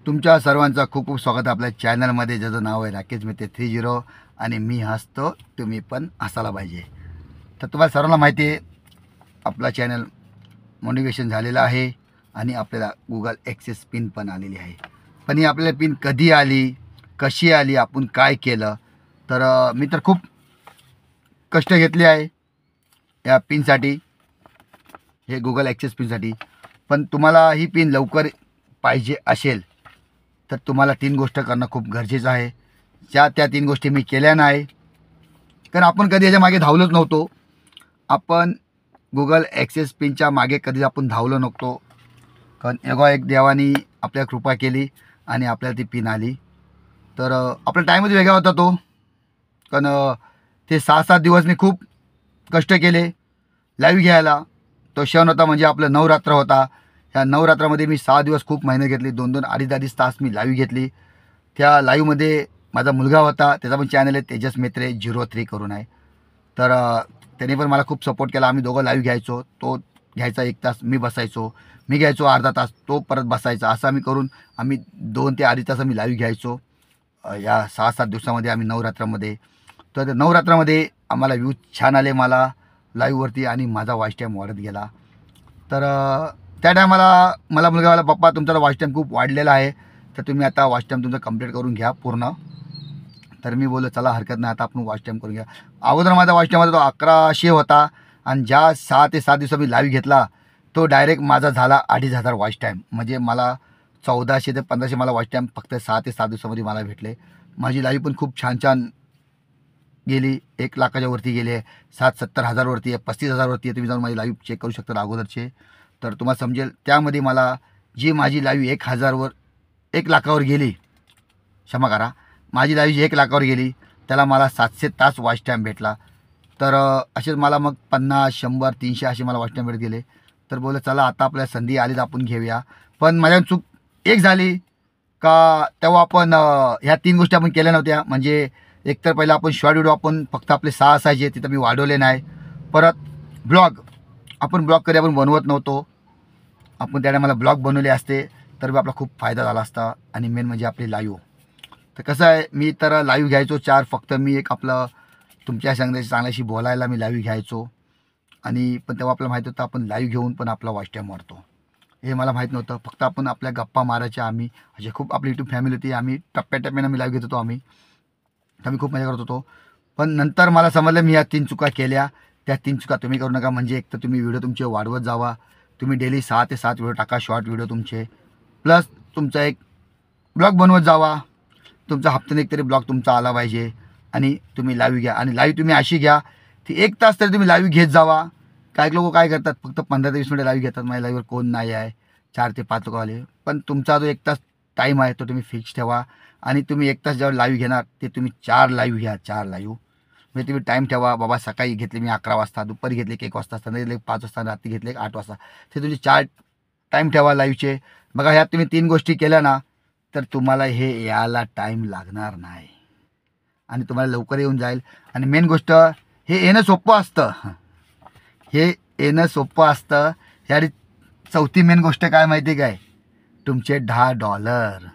तुमच्या सर्वांचं खूप खूप स्वागत आहे आपल्या चॅनलमध्ये, ज्याचं नाव आहे राकेश मेहते 30 आणि मी हसतो तुम्ही पण हसायला पाहिजे. तर तुम्हाला सर्वांना माहिती आहे आपला चॅनल मोटिवेशन झालेला आहे आणि आपल्याला गूगल ॲक्सेस पिन पण आलेली आहे. पण ही आपल्याला पिन कधी आली, कशी आली, आपण काय केलं, तर मी तर खूप कष्ट घेतले आहे या पिनसाठी, हे गूगल ॲक्सेस पिनसाठी. पण तुम्हाला ही पिन लवकर पाहिजे असेल तर तुम्हाला 3 गोष्ट करणं खूप गरजेचं आहे. त्या 3 गोष्टी मी केल्या नाही, कारण आपण कधी याच्या मागे धावलोच नव्हतो. आपण गूगल ॲक्सेस पिनच्या मागे कधी आपण धावलो नव्हतो, कारण एक देवानी आपल्या कृपा केली आणि आपल्याला ती पिन आली. तर आपला टाईमच वेगळा होता तो, कारण ते 6-7 दिवस मी खूप कष्ट केले लाईव्ह घ्यायला. तो क्षण होता म्हणजे आपलं नवरात्र होता. ह्या नवरात्रामध्ये मी 6 दिवस खूप मेहनत घेतली, 2-2 अडीच तास मी लाईव्ह घेतली. त्या लाईव्हमध्ये माझा मुलगा होता, त्याचा पण चॅनल आहे तेजस मेत्रे 03 करून आहे. तर त्याने पण मला खूप सपोर्ट केला. आम्ही दोघं लाईव्ह घ्यायचो, तो घ्यायचा 1 तास, मी बसायचो, मी घ्यायचो अर्धा तास, तो परत बसायचा. असं आम्ही करून आम्ही 2 ते अडीच तास आम्ही लाईव्ह घ्यायचो या 6-7 दिवसामध्ये आम्ही नवरात्रामध्ये. तर नवरात्रामध्ये आम्हाला व्ह्यूज छान आले मला लाईव्हवरती आणि माझा वॉच टाईम वाढत गेला. तर त्या टायमाला मला मुलगा मला, पप्पा तुमचा वॉच टाईम खूप वाढलेला आहे, तर तुम्ही आता वॉच टाईम तुमचा कंप्लीट करून घ्या पूर्ण. तर मी बोललो चला हरकत नाही, आता आपण वॉच टाईम करून घ्या. अगोदर माझा वॉच टाईम होता तो 1100 होता आणि ज्या 6 ते 7 दिवसा मी लाईव्ह घेतला तो डायरेक्ट माझा झाला 2500 वॉच टाईम. म्हणजे मला 1400 ते 1500 मला वॉच टाईम फक्त 6 ते 7 दिवसामध्ये मला भेटले. माझी लाईव्ह पण खूप छान छान गेली, 1 लाखाच्या वरती गेली आहे, 60-70 हजारवरती आहे, 35 हजारवरती आहे. तुम्ही जाऊन माझी लाईव्ह चेक करू शकता अगोदरचे, तर तुम्हाला समजेल. त्यामध्ये मला जी माझी लाईव्ह 1000वर 1 लाखावर गेली, क्षमा करा, माझी लाईव्ह जी 1 लाखावर गेली त्याला मला 700 तास वॉच टाईम भेटला. तर असेच मला मग 50, 100, 300 असे मला वॉच टाईम भेटत गेले. तर बोललं चला आता आपल्याला संधी आली तर आपण घेऊया. पण माझ्या चूक एक झाली का, तेव्हा आपण ह्या 3 गोष्टी आपण केल्या नव्हत्या. म्हणजे एकतर पहिला आपण शॉर्ट व्हिडिओ आपण फक्त आपले 6 असायचे, तिथं मी वाढवले नाही. परत ब्लॉग कधी आपण बनवत नव्हतो. आपण त्या टायमाला ब्लॉग बनवले असते तर आपला खूप फायदा झाला असता. आणि मेन म्हणजे आपली लाईव्ह. तर कसं आहे, मी तर लाईव्ह घ्यायचो 4, फक्त मी एक आपलं तुमच्या चांगल्याशी बोलायला मी लाईव्ह घ्यायचो. आणि पण तेव्हा आपल्याला माहीत होतं आपण लाईव्ह घेऊन पण आपला वॉच टाईम वाढतो, हे मला माहीत नव्हतं. फक्त आपण आपल्या गप्पा मारायच्या. आम्ही असे खूप आपली यूट्यूब फॅमिली होती, आम्ही टप्प्याटप्प्यानं आम्ही लाईव्ह घेत होतो. आम्ही खूप मजा करत होतो. पण नंतर मला समजलं मी या 3 चुका केल्या. त्या 3 चुका तुम्ही करू नका. म्हणजे एक तर तुम्ही व्हिडिओ तुमचे वाढवत जावा, तुम्ही डेली 6 ते 7 व्हिडिओ टाका, शॉर्ट व्हिडिओ तुमचे. प्लस तुमचा एक ब्लॉग बनवत जावा, तुमचा हप्त्याने एक तरी ब्लॉग तुमचा आला पाहिजे. आणि तुम्ही लाईव्ह घ्या, आणि लाईव्ह तुम्ही अशी घ्या ती 1 तास तरी तुम्ही लाईव्ह घेत जावा. काही लोक काय करतात, फक्त 15 ते 20 मिनिटं लाईव्ह घेतात. माझ्या लाईव्हवर कोण नाही आहे, 4 ते 5 लोक आले. पण तुमचा जो 1 तास टाईम आहे तो तुम्ही फिक्स ठेवा. आणि तुम्ही 1 तास जेव्हा लाईव्ह घेणार ते तुम्ही 4 लाईव्ह घ्या, 4 लाईव्ह. म्हणजे तुम्ही टाईम ठेवा. बाबा सकाळी घेतले मी 11 वाजता, दुपारी घेतले 1 वाजता, संध्याकाळी घेतले 5 वाजता, रात्री घेतले 8 वाजता. ते तुमचे 4 टाईम ठेवा लाईव्हचे. बघा ह्यात तुम्ही 3 गोष्टी केल्या ना तर तुम्हाला हे यायला टाईम लागणार नाही आणि तुम्हाला लवकर येऊन जाईल. आणि मेन गोष्ट, हे येणं सोपं असतं, ह्याची चौथी मेन गोष्ट काय माहिती काय, तुमचे $10.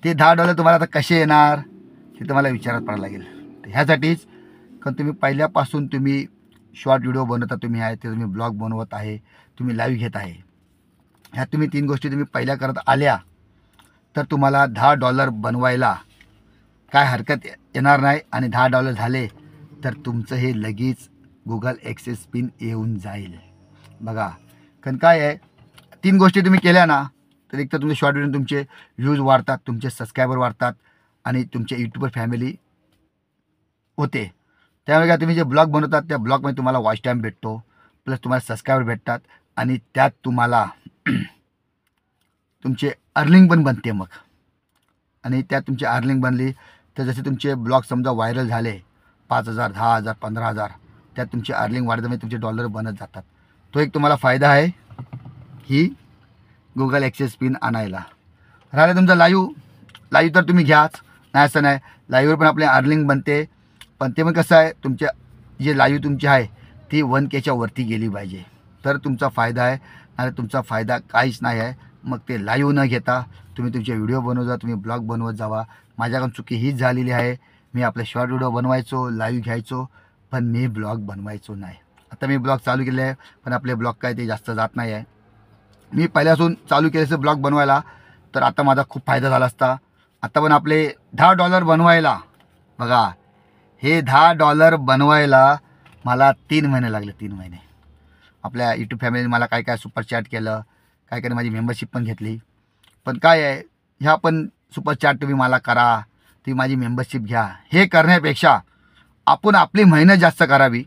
ते $10 तुम्हाला आता कसे येणार हे तुम्हाला विचारात पडायला लागेल. तर ह्यासाठीच, कारण तुम्ही पहिल्यापासून तुम्ही शॉर्ट व्हिडिओ बनवता, तुम्ही आहे ते तुम्ही ब्लॉग बनवत आहे, तुम्ही लाईव्ह घेत आहे, ह्या तुम्ही 3 गोष्टी तुम्ही पहिल्या करत आल्या तर तुम्हाला $10 बनवायला काय हरकत येणार नाही. आणि $10 झाले तर तुमचं हे लगेच गूगल ॲक्सेस पिन येऊन जाईल. बघा, कारण काय आहे, 3 गोष्टी तुम्ही केल्या ना तर एक तर तुमचे शॉर्ट व्हिडिओ तुमचे व्ह्यूज वाढतात, तुमचे सबस्क्रायबर वाढतात आणि तुमचे यूट्यूबर फॅमिली होते. त्यामुळे काय, तुम्ही जे ब्लॉग बनवतात त्या ब्लॉगमध्ये तुम्हाला वॉच टाईम भेटतो, प्लस तुम्हाला सबस्क्रायबर भेटतात आणि त्यात तुम्हाला तुमचे अर्निंग पण बनते मग. आणि त्यात तुमची अर्निंग बनली तर जसे तुमचे ब्लॉग समजा व्हायरल झाले 5000, 10000, 15000, त्यात तुमची अर्निंग वाढल्यामुळे तुमचे डॉलर बनत जातात. तो एक तुम्हाला फायदा आहे ही गूगल ॲक्सेस पिन आणायला. राहिलं तुमचं लाईव्ह तर तुम्ही घ्याच, नाही असं नाही, लाईव्हवर पण आपले अर्निंग बनते. पण ते मग कसं आहे, तुमच्या जे लाईव्ह तुमची आहे ती 1Kच्या वरती गेली पाहिजे तर तुमचा फायदा आहे, आणि तुमचा फायदा काहीच नाही आहे. मग ते लाईव्ह न घेता तुम्ही तुमचे व्हिडिओ बनवत जा, तुम्ही ब्लॉग बनवत जावा. माझ्याकडून चुकी हीच झालेली आहे. मी आपले शॉर्ट व्हिडिओ बनवायचो, लाईव्ह घ्यायचो, पण मी ब्लॉग बनवायचो नाही. आता मी ब्लॉग चालू केले आहे, पण आपले ब्लॉग काय ते जास्त जात नाही आहे. मी पहिल्यापासून चालू केल्याचं ब्लॉग बनवायला, तर आता माझा खूप फायदा झाला असता. आता पण आपले $10 बनवायला बघा, हे $10 बनवायला मला 3 महिने लागले. 3 महिने. आपल्या यूट्यूब फॅमिलीने मला काय काय सुपर चॅट केलं, काय काय माझी मेंबरशिप पण घेतली. पण काय आहे, ह्या पण सुपर चॅट तुम्ही मला करा, तुम्ही माझी मेंबरशिप घ्या, हे करण्यापेक्षा आपण आपली मेहनत जास्त करावी.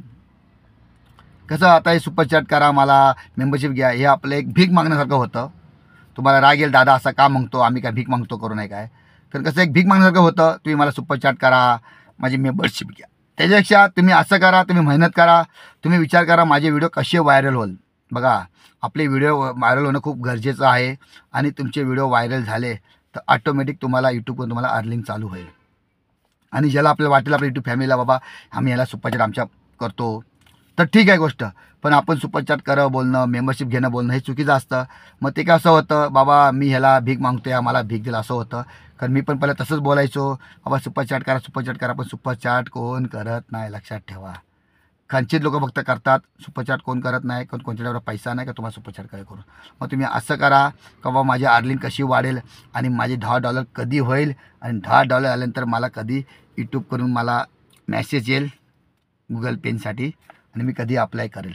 कसं आता हे सुपर चॅट करा, मला मेंबरशिप घ्या, हे आपलं एक भीक मागण्यासारखं होतं. तुम्हाला राग येईल, दादा असा का मागतो, आम्ही काय भीक मागतो करू नाही काय. तर कसं एक भीक मागण्यासारखं होतं. तुम्ही मला सुपर चॅट करा, माझी मेंबरशिप घ्या. त्याच्यापेक्षा तुम्ही असं करा, तुम्ही मेहनत करा, तुम्ही विचार करा माझे व्हिडिओ कसे व्हायरल होईल. बघा, आपले व्हिडिओ व्हायरल होणं खूप गरजेचं आहे. आणि तुमचे व्हिडिओ व्हायरल झाले तर ऑटोमॅटिक तुम्हाला यूट्यूबवर तुम्हाला अर्निंग चालू होईल. आणि ज्याला आपल्याला वाटेल आपल्या यूट्यूब फॅमिलीला बाबा आम्ही याला सुपर चॅट आमच्या करतो, तर ठीक आहे गोष्ट. पण आपण सुपर चॅट करा बोलणं, मेंबरशिप घेणं बोलणं हे चुकीचं असतं. मग ते काय असं होतं, बाबा मी ह्याला भीक मागतो आहे, मला भीक दिला, असं होतं. कारण मी पण पहिलं तसंच बोलायचो, बाबा सुपर चॅट करा, सुपर चॅट करा. पण सुपर चॅट कोण करत नाही, लक्षात ठेवा. खंचित लोक फक्त करतात, सुपर चॅट कोण करत नाही. कारण कोणत्यावर पैसा नाही का तुम्हाला सुपर चॅट काय करू. मग तुम्ही असं करा का बाबा माझी अर्निंग कशी वाढेल आणि माझे $10 कधी होईल, आणि $10 आल्यानंतर मला कधी यूट्यूब करून मला मॅसेज येईल गुगल पेनसाठी, आणि मी कधी अप्लाय करेल.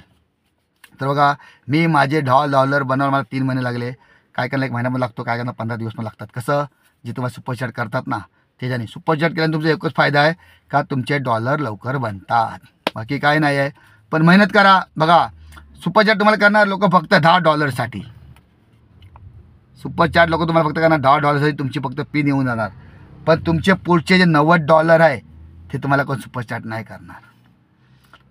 तर बघा, मी माझे $10 बनवायला मला 3 महिने लागले. काय करायला 1 महिना पण लागतो, काय करायला 15 दिवस पण लागतात. कसं, जे तुम्हाला सुपर चॅट करतात ना त्याच्याने. सुपर चॅट केल्याने तुमचा एकच फायदा आहे का तुमचे डॉलर लवकर बनतात, बाकी काय नाही आहे. पण मेहनत करा. बघा, सुपर चॅट तुम्हाला करणार लोक फक्त $10साठी. सुपर चॅट लोक तुम्हाला फक्त करणार $10साठी, तुमची फक्त पिन येऊन जाणार. पण तुमचे पुढचे जे $90 आहे ते तुम्हाला कोण सुपर चॅट नाही करणार.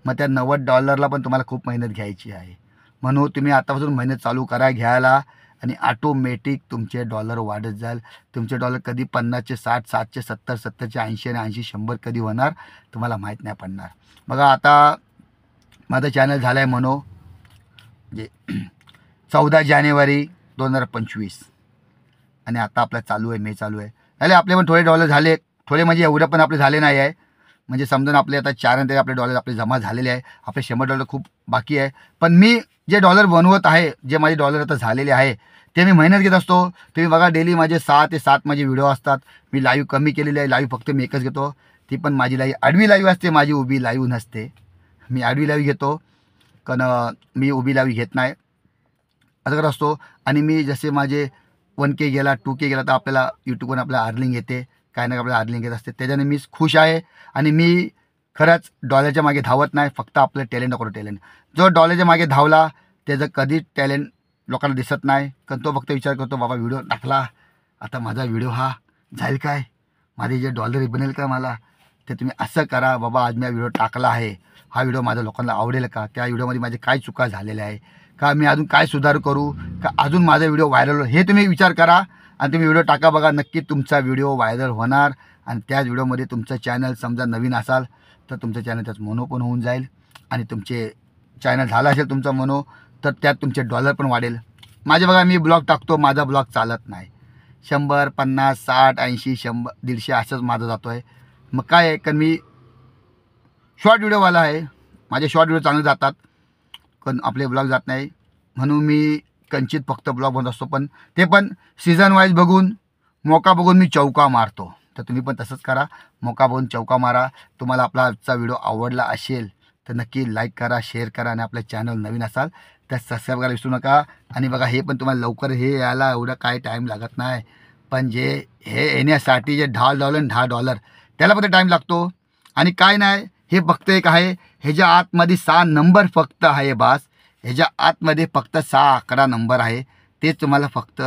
मग त्या $90ला पण तुम्हाला खूप मेहनत घ्यायची आहे. म्हणून तुम्ही आतापासून मेहनत चालू करा घ्यायला, आणि ऑटोमॅटिक तुमचे डॉलर वाढत जाईल. तुमचे डॉलर कधी 50चे 60, 60चे 70, 70चे 80 आणि 80 100 कधी होणार तुम्हाला माहीत नाही पडणार. बघा, आता माझं चॅनल झालं आहे म्हणून म्हणजे 14 जानेवारी 2025, आणि आता आपलं चालू आहे, मे चालू आहे. झाले आपले पण थोडे डॉलर झाले, थोडे म्हणजे एवढं पण आपले झाले नाही आहे. म्हणजे समजून आपले आता 4 तरी आपले डॉलर आपले जमा झालेले आहे. आपले $100 खूप बाकी आहे. पण मी जे डॉलर बनवत आहे, जे माझे डॉलर आता झालेले आहे, ते मी मेहनत घेत असतो. तुम्ही बघा, डेली माझे 6 ते 7 माझे व्हिडिओ असतात. मी लाईव्ह कमी केलेली आहे, लाईव्ह फक्त मी एकच घेतो. ती पण माझी लाईव्ह आडवी लाईव्ह असते, माझी उभी लाईव्ह नसते. मी आडवी लाईव्ह घेतो, कारण मी उभी लाईव्ह घेत नाही, असं करत असतो. आणि मी जसे माझे 1K गेला, 2K गेला, तर आपल्याला यूट्यूबवर आपल्याला अर्निंग येते, काय ना आपल्याला अर्निंग येत असते. त्याच्याने मी खुश आहे. आणि मी खरंच डॉलरच्या मागे धावत नाही, फक्त आपलं टॅलेंट नको. टॅलेंट जो डॉलरच्या मागे धावला त्याचं कधीच टॅलेंट लोकांना दिसत नाही. कारण तो फक्त विचार करतो, बाबा व्हिडिओ टाकला, आता माझा व्हिडिओ हा जाईल काय, माझे जे डॉलर बनेल का मला. ते तुम्ही असं करा, बाबा आज मी व्हिडिओ टाकला आहे, हा व्हिडिओ माझ्या लोकांना आवडेल का, त्या व्हिडिओमध्ये माझे काय चुका झालेल्या आहे का, मी अजून काय सुधार करू का, अजून माझा व्हिडिओ व्हायरल, हे तुम्ही विचार करा आणि तुम्ही व्हिडिओ टाका. बघा, नक्की तुमचा व्हिडिओ व्हायरल होणार. आणि त्याच व्हिडिओमध्ये तुमचं चॅनल समजा नवीन असाल तर तुमचं चॅनल त्याच मोनो पण होऊन जाईल. आणि तुमचे चॅनल झालं असेल तुमचं मोनो, तर त्यात तुमचे डॉलर पण वाढेल. माझे बघा, मी ब्लॉग टाकतो, माझा ब्लॉग चालत नाही. 100, 50, 60, 80, 100, 150 असंच माझं जातो आहे. मग काय आहे, कारण मी शॉर्ट व्हिडिओवाला आहे, माझे शॉर्ट व्हिडिओ चांगले जातात, पण आपले ब्लॉग जात नाही. म्हणून मी कंचित फक्त ब्लॉग बनवत असतो. पण ते पण सीझन वाईज बघून, मौका बघून मी चौका मारतो. तर तुम्ही पण तसंच करा, मौका बघून चौका मारा. तुम्हाला आपला आजचा व्हिडिओ आवडला असेल तर नक्की लाईक करा, शेअर करा. आणि आपल्या चॅनल नवीन असाल तर सबस्क्राईब करायला विसरू नका. आणि बघा, हे पण तुम्हाला लवकर हे यायला एवढं काय टाईम लागत नाही. पण जे हे येण्यासाठी जे $10 त्याला पण टाईम लागतो. आणि काय नाही, हे फक्त एक आहे, ह्याच्या आतमध्ये 6 नंबर फक्त आहे बास. ह्याच्या आतमध्ये फक्त 6 आकडा नंबर आहे, तेच तुम्हाला फक्त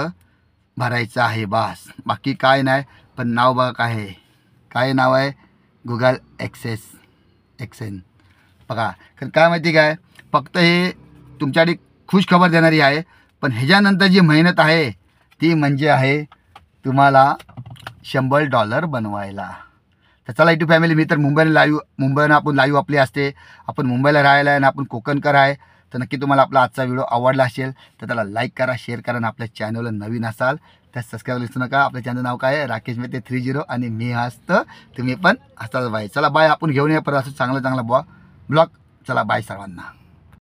भरायचं आहे बास, बाकी काय नाही. पण नाव बघा काय आहे, काय नाव आहे, गुगल एक्सेन. बघा, कारण काय माहिती काय, फक्त हे तुमच्यासाठी खुश खबर देणारी आहे. पण ह्याच्यानंतर जी मेहनत आहे ती म्हणजे आहे तुम्हाला $100 बनवायला. तर चला यूट्यूब फॅमिली, मी तर मुंबईनं आपण लाईव्ह आपली असते, आपण मुंबईला राहायला आहे आणि आपण कोकणकर आहे. तर नक्की तुम्हाला आपला आजचा व्हिडिओ आवडला असेल तर त्याला लाईक करा, शेअर करा. आणि आपल्या चॅनलला नवीन असाल तर सबस्क्राईब विसरू नका. आपल्या चॅनल नाव काय आहे, राकेश मेहते 30 आणि मी हसतो तुम्ही पण हसायला पाहिजे. चला बाय. आपण घेऊन या परत असं चांगला ब्लॉग. चला बाय सर्वांना.